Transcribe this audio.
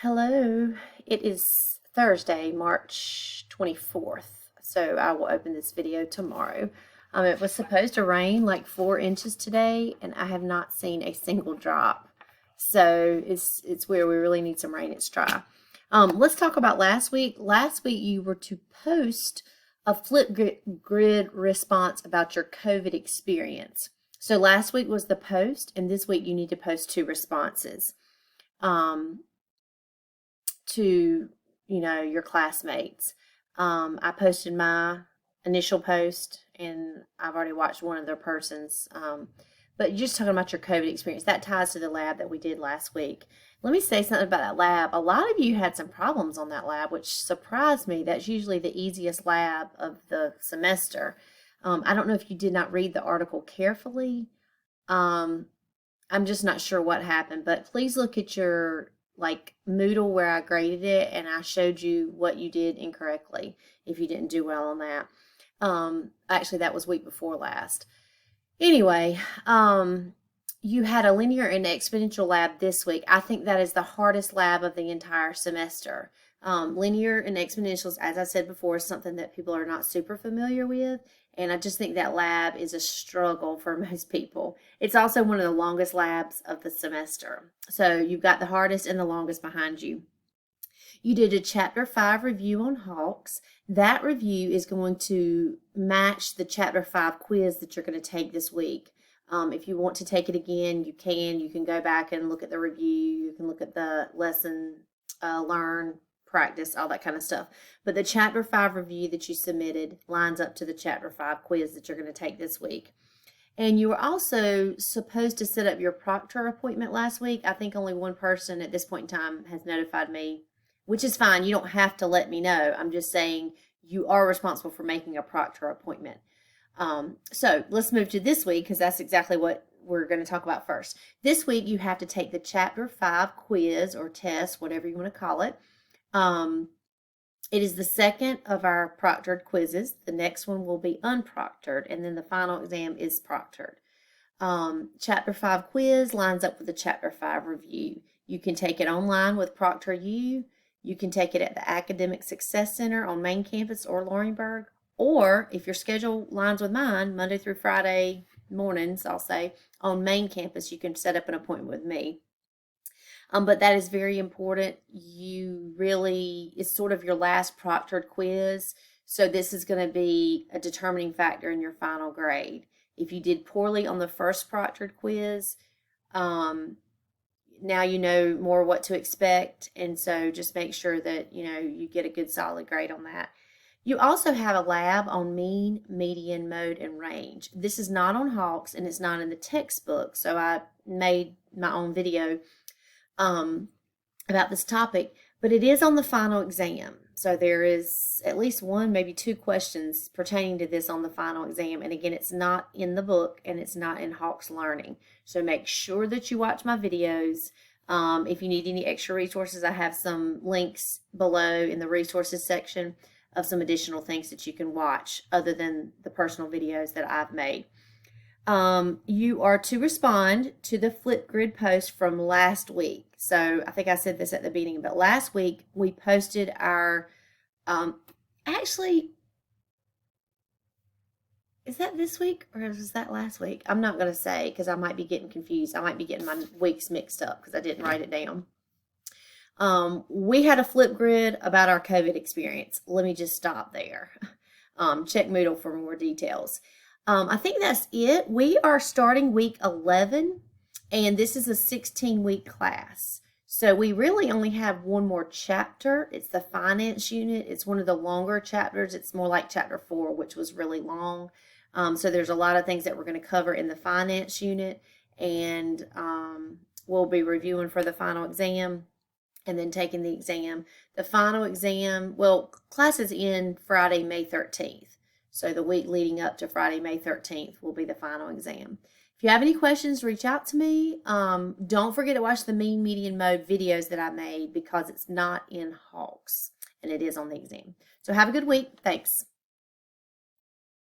Hello, it is Thursday, March 24th, so I will open this video tomorrow. It was supposed to rain like 4 inches today, and I have not seen a single drop. So it's weird. We really need some rain. It's dry. Let's talk about last week. Last week you were to post a Flipgrid response about your COVID experience. So last week was the post, and this week you need to post 2 responses. To your classmates. I posted my initial post, and I've already watched one other person's. But you're just talking about your COVID experience. That ties to the lab that we did last week. Let me say something about that lab. A lot of you had some problems on that lab, which surprised me. That's usually the easiest lab of the semester. I don't know if you did not read the article carefully. I'm just not sure what happened, but please look at your Moodle where I graded it, and I showed you what you did incorrectly if you didn't do well on that. Actually, that was week before last. Anyway, you had a linear and exponential lab this week. I think that is the hardest lab of the entire semester. Linear and exponentials, as I said before, is something that people are not super familiar with, and I just think that lab is a struggle for most people. It's also one of the longest labs of the semester. So you've got the hardest and the longest behind you. You did a Chapter 5 review on hawks. That review is going to match the Chapter 5 quiz that you're going to take this week. If you want to take it again, you can. You can go back and look at the review. You can look at the lesson, learn, practice, all that kind of stuff. But the Chapter 5 review that you submitted lines up to the Chapter 5 quiz that you're going to take this week. And you were also supposed to set up your proctor appointment last week. I think only one person at this point in time has notified me, which is fine. You don't have to let me know. I'm just saying you are responsible for making a proctor appointment. So let's move to this week, because that's exactly what we're going to talk about first. This week you have to take the Chapter 5 quiz or test, whatever you want to call it. It is the second of our proctored quizzes. The next one will be unproctored, and then the final exam is proctored. Chapter 5 quiz lines up with the Chapter 5 review. You can take it online with ProctorU. You can take it at the Academic Success Center on main campus or Laurinburg, or if your schedule lines with mine, Monday through Friday mornings, I'll say, on main campus, you can set up an appointment with me. But that is very important. It's sort of your last proctored quiz. So this is going to be a determining factor in your final grade. If you did poorly on the first proctored quiz, now you know more what to expect. And so just make sure that, you get a good solid grade on that. You also have a lab on mean, median, mode, and range. This is not on hawks, and it's not in the textbook. So I made my own video about this topic, but it is on the final exam. So there is at least 1, maybe 2 questions pertaining to this on the final exam. And again, it's not in the book, and it's not in Hawks Learning. So make sure that you watch my videos. If you need any extra resources, I have some links below in the resources section of some additional things that you can watch other than the personal videos that I've made. You are to respond to the Flipgrid post from last week. So I think I said this at the beginning, but last week we posted our, actually, is that this week or is that last week? I'm not going to say, because I might be getting confused. I might be getting my weeks mixed up because I didn't write it down. We had a Flipgrid about our COVID experience. Let me just stop there. Check Moodle for more details. I think that's it. We are starting week 11, and this is a 16-week class. So we really only have one more chapter. It's the finance unit. It's one of the longer chapters. It's more like chapter 4, which was really long. So there's a lot of things that we're going to cover in the finance unit, and we'll be reviewing for the final exam and then taking the exam. The final exam, classes end Friday, May 13th. So the week leading up to Friday, May 13th will be the final exam. If you have any questions, reach out to me. Don't forget to watch the mean, median, mode videos that I made, because it's not in Hawks and it is on the exam. So have a good week. Thanks.